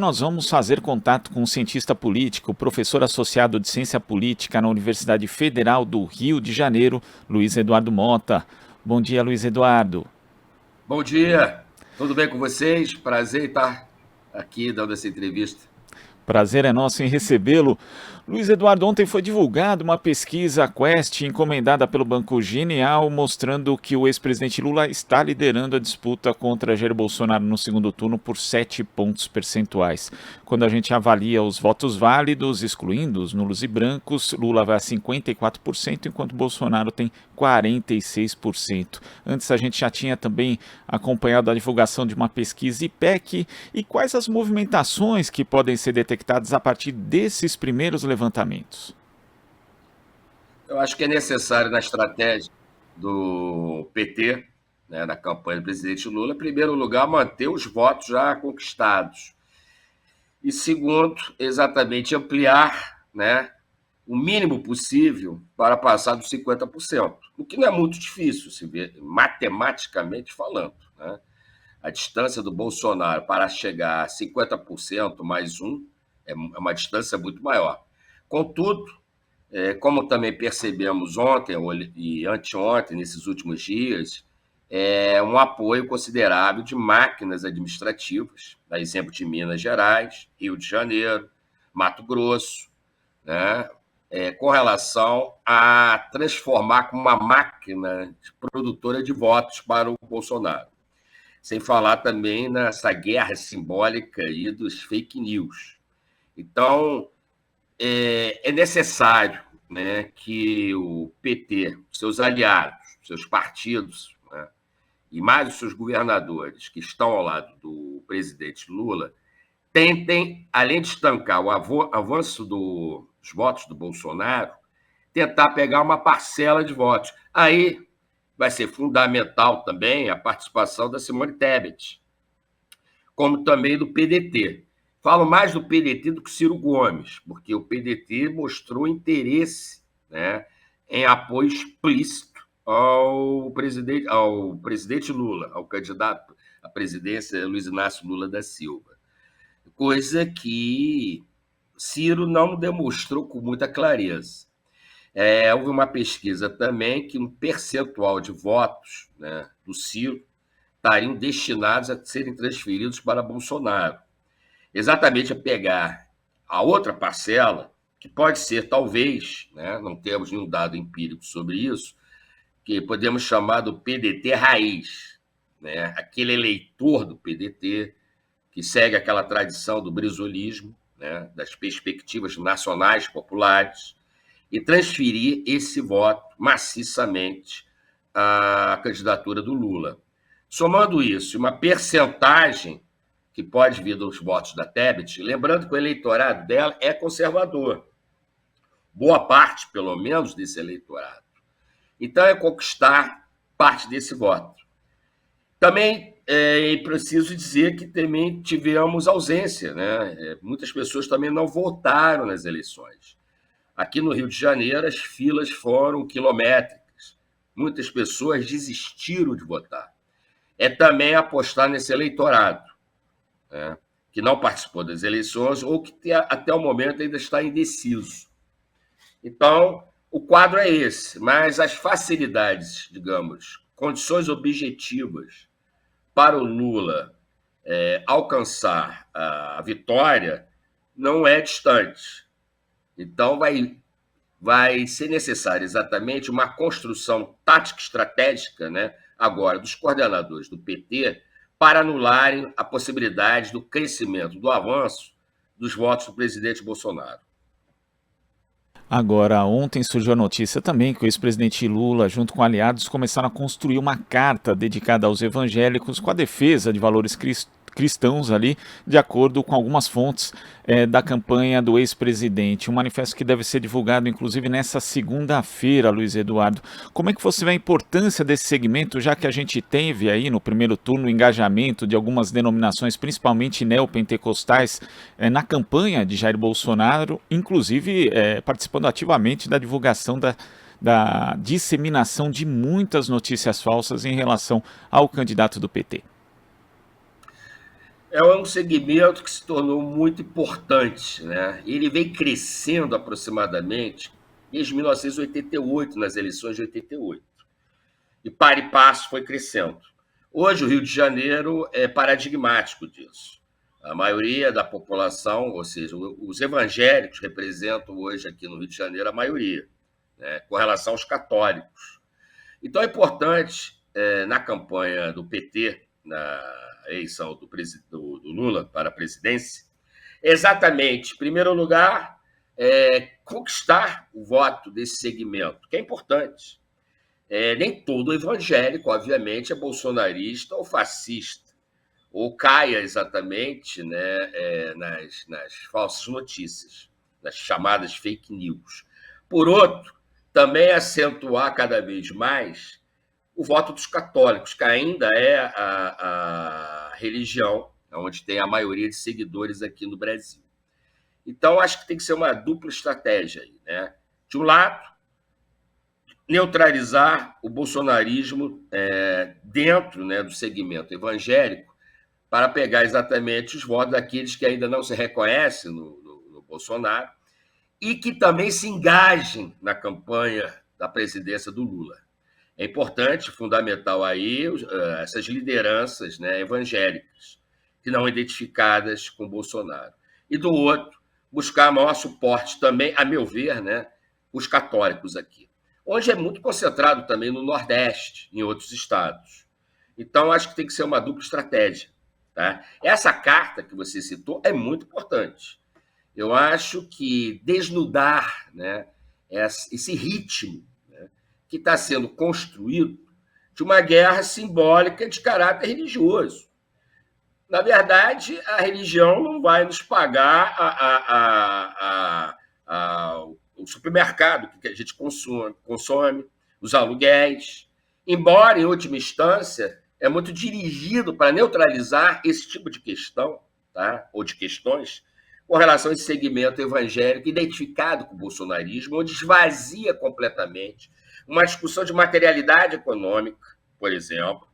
Nós vamos fazer contato com um cientista político, professor associado de ciência política na Universidade Federal do Rio de Janeiro, Luiz Eduardo Mota. Bom dia, Luiz Eduardo. Bom dia, tudo bem com vocês? Prazer em estar aqui dando essa entrevista. Prazer é nosso em recebê-lo. Luiz Eduardo, ontem foi divulgada uma pesquisa Quest encomendada pelo Banco Genial, mostrando que o ex-presidente Lula está liderando a disputa contra Jair Bolsonaro no segundo turno por 7 pontos percentuais. Quando a gente avalia os votos válidos, excluindo os nulos e brancos, Lula vai a 54%, enquanto Bolsonaro tem 46%. Antes a gente já tinha também acompanhado a divulgação de uma pesquisa IPEC. E quais as movimentações que podem ser detectadas a partir desses primeiros levantamentos? Eu acho que é necessário na estratégia do PT, né, na campanha do presidente Lula, em primeiro lugar, manter os votos já conquistados. E segundo, exatamente ampliar, né, o mínimo possível para passar dos 50%, o que não é muito difícil, se vê, matematicamente falando, né? A distância do Bolsonaro para chegar a 50% mais um é uma distância muito maior. Contudo, como também percebemos ontem e anteontem, nesses últimos dias, é um apoio considerável de máquinas administrativas, a exemplo de Minas Gerais, Rio de Janeiro, Mato Grosso, né? Com relação a transformar como uma máquina produtora de votos para o Bolsonaro. Sem falar também nessa guerra simbólica aí dos fake news. Então, é necessário, né, que o PT, seus aliados, seus partidos, né, e mais os seus governadores que estão ao lado do presidente Lula, tentem, além de estancar o avanço dos votos do Bolsonaro, tentar pegar uma parcela de votos. Aí vai ser fundamental também a participação da Simone Tebet, como também do PDT. Falo mais do PDT do que Ciro Gomes, porque o PDT mostrou interesse, né, em apoio explícito ao presidente Lula, ao candidato à presidência Luiz Inácio Lula da Silva. Coisa que Ciro não demonstrou com muita clareza. Houve uma pesquisa também que um percentual de votos, né, do Ciro estariam destinados a serem transferidos para Bolsonaro. Exatamente a pegar a outra parcela, que pode ser, talvez, né, não temos nenhum dado empírico sobre isso, que podemos chamar do PDT raiz, né, aquele eleitor do PDT que segue aquela tradição do brizolismo, né, das perspectivas nacionais populares, e transferir esse voto maciçamente à candidatura do Lula. Somando isso, uma percentagem que pode vir dos votos da Tebet, lembrando que o eleitorado dela é conservador, boa parte, pelo menos, desse eleitorado. Então, é conquistar parte desse voto. Também é preciso dizer que também tivemos ausência, né? Muitas pessoas também não votaram nas eleições. Aqui no Rio de Janeiro, as filas foram quilométricas. Muitas pessoas desistiram de votar. É também apostar nesse eleitorado, né, que não participou das eleições ou que até o momento ainda está indeciso. Então, o quadro é esse, mas as facilidades, digamos, condições objetivas para o Lula alcançar a vitória não é distante. Então, vai ser necessária exatamente uma construção tática estratégica, né, agora, dos coordenadores do PT, para anularem a possibilidade do crescimento, do avanço dos votos do presidente Bolsonaro. Agora, ontem surgiu a notícia também que o ex-presidente Lula, junto com aliados, começaram a construir uma carta dedicada aos evangélicos com a defesa de valores cristãos ali, de acordo com algumas fontes da campanha do ex-presidente. Um manifesto que deve ser divulgado, inclusive, nessa segunda-feira, Luiz Eduardo. Como é que você vê a importância desse segmento, já que a gente teve aí no primeiro turno o engajamento de algumas denominações, principalmente neopentecostais, na campanha de Jair Bolsonaro, inclusive participando ativamente da divulgação da disseminação de muitas notícias falsas em relação ao candidato do PT? É um segmento que se tornou muito importante, né? Ele vem crescendo aproximadamente desde 1988, nas eleições de 88. E para e passo foi crescendo. Hoje, o Rio de Janeiro é paradigmático disso. A maioria da população, ou seja, os evangélicos representam hoje aqui no Rio de Janeiro a maioria, né, com relação aos católicos. Então é importante, na campanha do PT, na eleição do Lula para a presidência, exatamente, em primeiro lugar, conquistar o voto desse segmento, que é importante. Nem todo evangélico, obviamente, é bolsonarista ou fascista, ou caia exatamente, né, nas falsas notícias, nas chamadas fake news. Por outro, também acentuar cada vez mais o voto dos católicos, que ainda é a religião onde tem a maioria de seguidores aqui no Brasil. Então, acho que tem que ser uma dupla estratégia aí, né? De um lado, neutralizar o bolsonarismo dentro, né, do segmento evangélico, para pegar exatamente os votos daqueles que ainda não se reconhecem no Bolsonaro e que também se engajem na campanha da presidência do Lula. É importante, fundamental aí, essas lideranças, né, evangélicas, que não identificadas com Bolsonaro. E do outro, buscar maior suporte também, a meu ver, né, os católicos aqui. Onde é muito concentrado também no Nordeste, em outros estados. Então, acho que tem que ser uma dupla estratégia. Tá? Essa carta que você citou é muito importante. Eu acho que desnudar, né, esse ritmo, né, que está sendo construído de uma guerra simbólica de caráter religioso. Na verdade, a religião não vai nos pagar o supermercado que a gente consome, os aluguéis. Embora, em última instância, é muito dirigido para neutralizar esse tipo de questão, tá? Ou de questões, com relação a esse segmento evangélico identificado com o bolsonarismo, onde esvazia completamente uma discussão de materialidade econômica, por exemplo,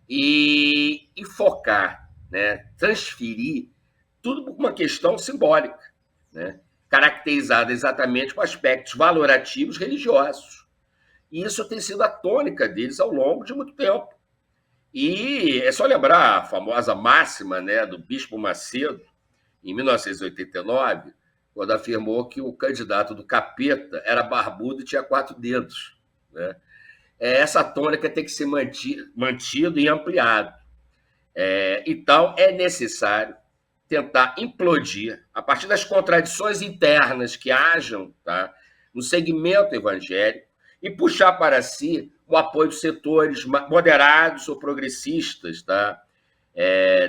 e focar, né, transferir tudo por uma questão simbólica, né, caracterizada exatamente com aspectos valorativos religiosos. E isso tem sido a tônica deles ao longo de muito tempo. E é só lembrar a famosa máxima, né, do Bispo Macedo, em 1989, quando afirmou que o candidato do capeta era barbudo e tinha 4 dedos. Né? Essa tônica tem que ser mantido e ampliado. Então, é necessário tentar implodir, a partir das contradições internas que hajam, tá, no segmento evangélico, e puxar para si o apoio dos setores moderados ou progressistas, tá,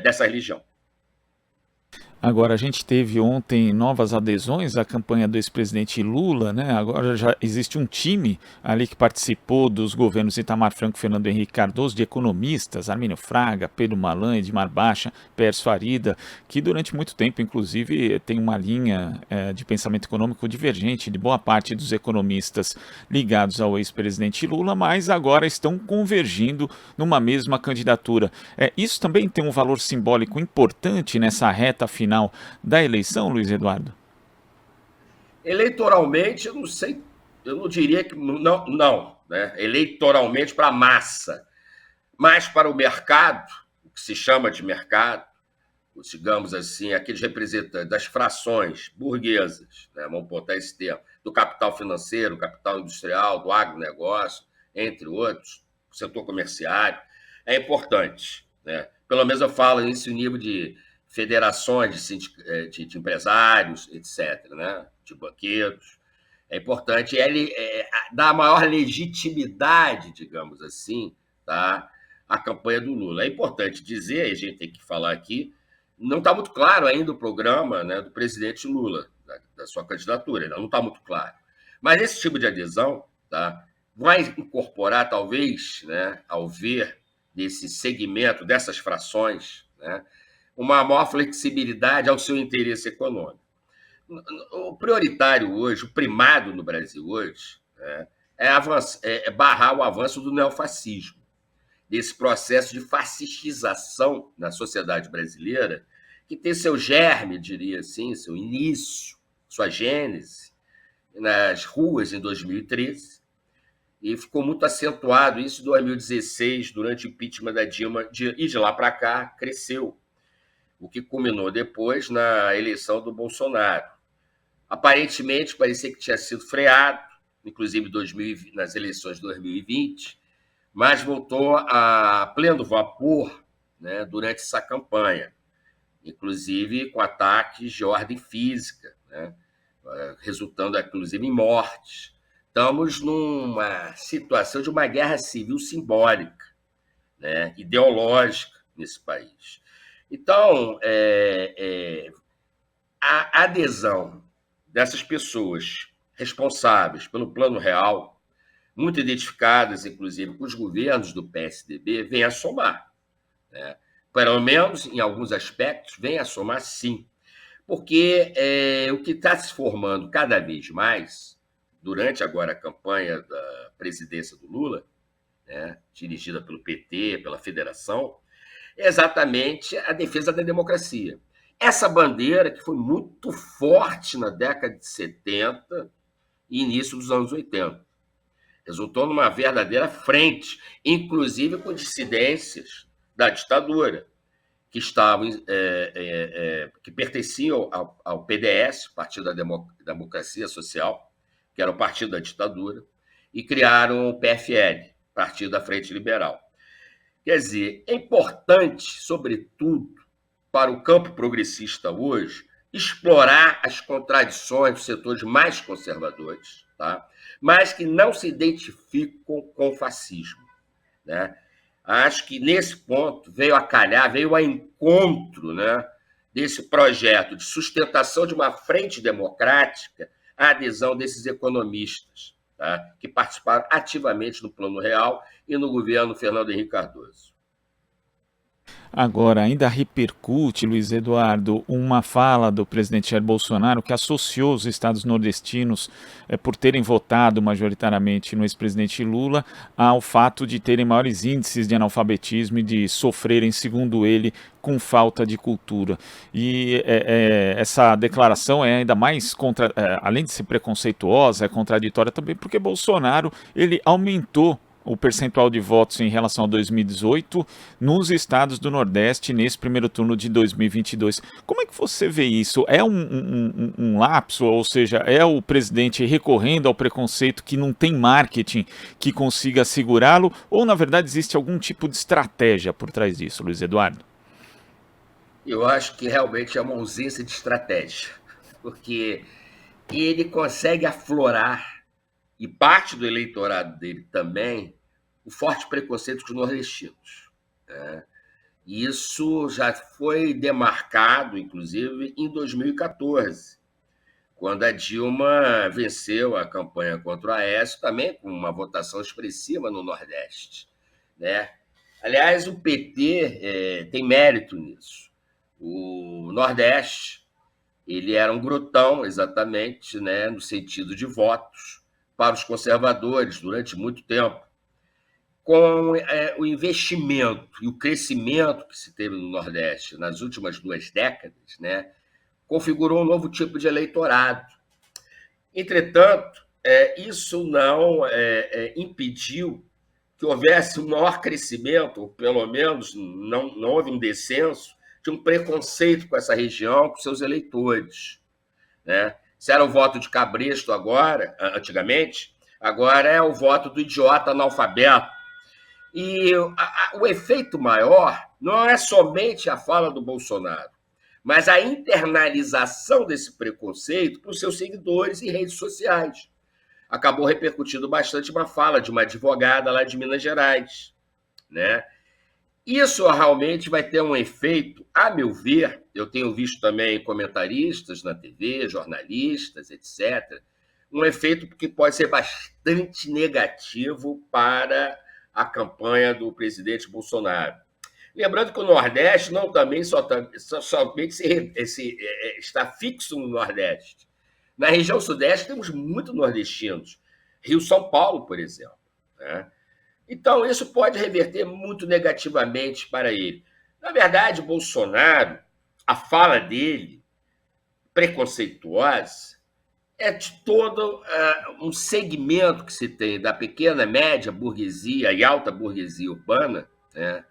dessa religião. Agora, a gente teve ontem novas adesões à campanha do ex-presidente Lula, né? Agora já existe um time ali que participou dos governos Itamar Franco e Fernando Henrique Cardoso, de economistas, Armínio Fraga, Pedro Malan, Edmar Baixa, Pérez Farida, que durante muito tempo, inclusive, tem uma linha de pensamento econômico divergente de boa parte dos economistas ligados ao ex-presidente Lula, mas agora estão convergindo numa mesma candidatura. Isso também tem um valor simbólico importante nessa reta final da eleição, Luiz Eduardo? Eleitoralmente, eu não sei, eu não diria que não, né? Eleitoralmente para a massa, mas para o mercado, o que se chama de mercado, digamos assim, aqueles representantes das frações burguesas, né? Vamos botar esse termo, do capital financeiro, capital industrial, do agronegócio, entre outros, o setor comerciário, é importante. Né? Pelo menos eu falo nesse nível de federações de empresários, etc., né? De banqueiros. É importante ele dar maior legitimidade, digamos assim, tá? À campanha do Lula. É importante dizer, a gente tem que falar aqui, não está muito claro ainda o programa, né, do presidente Lula, da sua candidatura, ainda não está muito claro. Mas esse tipo de adesão, tá, vai incorporar, talvez, né, ao ver desse segmento, dessas frações, né, uma maior flexibilidade ao seu interesse econômico. O prioritário hoje, o primado no Brasil hoje, né, é barrar o avanço do neofascismo. desse processo de fascistização na sociedade brasileira, que tem seu germe, diria assim, seu início, sua gênese, nas ruas em 2013, e ficou muito acentuado isso em 2016, durante o impeachment da Dilma, e de lá para cá cresceu, o que culminou depois na eleição do Bolsonaro. Aparentemente, parecia que tinha sido freado, inclusive nas eleições de 2020, mas voltou a pleno vapor, né, durante essa campanha, inclusive com ataques de ordem física, né, resultando, inclusive, em mortes. Estamos numa situação de uma guerra civil simbólica, né, ideológica nesse país. Então, a adesão dessas pessoas responsáveis pelo Plano Real, muito identificadas, inclusive, com os governos do PSDB, vem a somar, né? Pelo menos, em alguns aspectos, vem a somar sim. Porque o que está se formando cada vez mais, durante agora a campanha da presidência do Lula, né, dirigida pelo PT, pela Federação, é exatamente a defesa da democracia. Essa bandeira que foi muito forte na década de 70 e início dos anos 80. Resultou numa verdadeira frente, inclusive com dissidências da ditadura, que estavam, que pertenciam ao PDS, Partido da Democracia Social, que era o partido da ditadura, e criaram o PFL, Partido da Frente Liberal. Quer dizer, é importante, sobretudo, para o campo progressista hoje, explorar as contradições dos setores mais conservadores, tá? Mas que não se identificam com o fascismo, né? Acho que nesse ponto veio a calhar, veio a encontro, né, desse projeto de sustentação de uma frente democrática, a adesão desses economistas, tá, que participaram ativamente no Plano Real e no governo Fernando Henrique Cardoso. Agora, ainda repercute, Luiz Eduardo, uma fala do presidente Jair Bolsonaro que associou os estados nordestinos, por terem votado majoritariamente no ex-presidente Lula, ao fato de terem maiores índices de analfabetismo e de sofrerem, segundo ele, com falta de cultura. E essa declaração é ainda mais, além de ser preconceituosa, é contraditória também, porque Bolsonaro ele aumentou o percentual de votos em relação a 2018 nos estados do Nordeste nesse primeiro turno de 2022. Como é que você vê isso? É um lapso, ou seja, é o presidente recorrendo ao preconceito que não tem marketing que consiga segurá-lo, ou na verdade existe algum tipo de estratégia por trás disso, Luiz Eduardo? Eu acho que realmente é uma ausência de estratégia, porque ele consegue aflorar, e parte do eleitorado dele também, o forte preconceito com os nordestinos, né? Isso já foi demarcado, inclusive, em 2014, quando a Dilma venceu a campanha contra o Aécio, também com uma votação expressiva no Nordeste, né? Aliás, o PT tem mérito nisso. O Nordeste ele era um grotão, exatamente, né, no sentido de votos para os conservadores durante muito tempo. Com o investimento e o crescimento que se teve no Nordeste nas últimas 2 décadas, né, configurou um novo tipo de eleitorado. Entretanto, isso não impediu que houvesse um maior crescimento, ou pelo menos não houve um descenso, de um preconceito com essa região, com seus eleitores, né? Se era o voto de cabresto antigamente, agora é o voto do idiota analfabeto. E o efeito maior não é somente a fala do Bolsonaro, mas a internalização desse preconceito para os seus seguidores em redes sociais. Acabou repercutindo bastante uma fala de uma advogada lá de Minas Gerais, né? Isso realmente vai ter um efeito, a meu ver, eu tenho visto também comentaristas na TV, jornalistas, etc., um efeito que pode ser bastante negativo para a campanha do presidente Bolsonaro. Lembrando que o Nordeste não também somente está fixo no Nordeste. Na região Sudeste temos muitos nordestinos. Rio-São Paulo, por exemplo, né? Então, isso pode reverter muito negativamente para ele. Na verdade, Bolsonaro, a fala dele, preconceituosa, é de todo um segmento que se tem da pequena, média burguesia e alta burguesia urbana, né,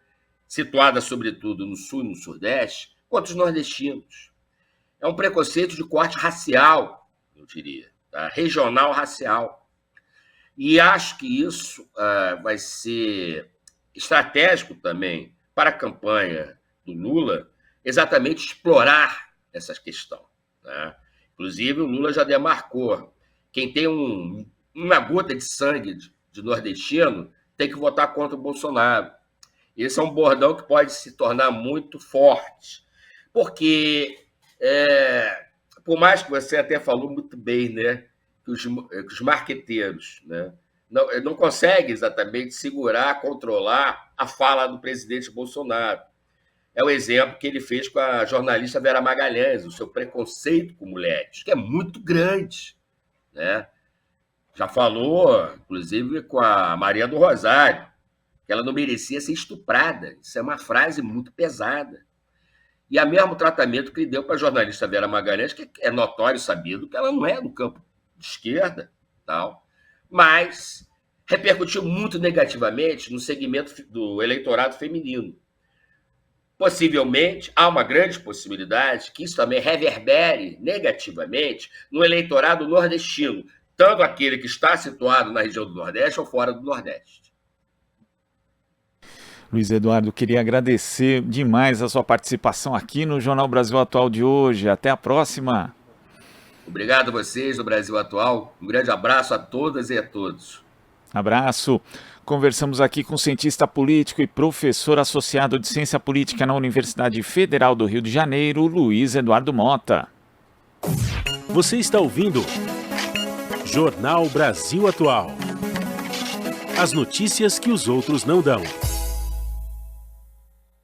situada sobretudo no sul e no sudeste, contra os nordestinos. É um preconceito de corte racial, eu diria, tá? Regional racial. E acho que isso vai ser estratégico também para a campanha do Lula, exatamente explorar essa questão, né? Inclusive, o Lula já demarcou: quem tem uma gota de sangue de nordestino tem que votar contra o Bolsonaro. Esse é um bordão que pode se tornar muito forte, porque, por mais que você até falou muito bem, né, que os marqueteiros, né, não conseguem exatamente segurar, controlar a fala do presidente Bolsonaro. É o exemplo que ele fez com a jornalista Vera Magalhães, o seu preconceito com mulheres, que é muito grande, né? Já falou, inclusive, com a Maria do Rosário, que ela não merecia ser estuprada. Isso é uma frase muito pesada. E o mesmo tratamento que ele deu para a jornalista Vera Magalhães, que é notório, sabido, que ela não é do campo de esquerda, tal, mas repercutiu muito negativamente no segmento do eleitorado feminino. Possivelmente, há uma grande possibilidade que isso também reverbere negativamente no eleitorado nordestino, tanto aquele que está situado na região do Nordeste ou fora do Nordeste. Luiz Eduardo, queria agradecer demais a sua participação aqui no Jornal Brasil Atual de hoje. Até a próxima. Obrigado a vocês do Brasil Atual. Um grande abraço a todas e a todos. Abraço. Conversamos aqui com o cientista político e professor associado de Ciência Política na Universidade Federal do Rio de Janeiro, Luiz Eduardo Mota. Você está ouvindo Jornal Brasil Atual. As notícias que os outros não dão.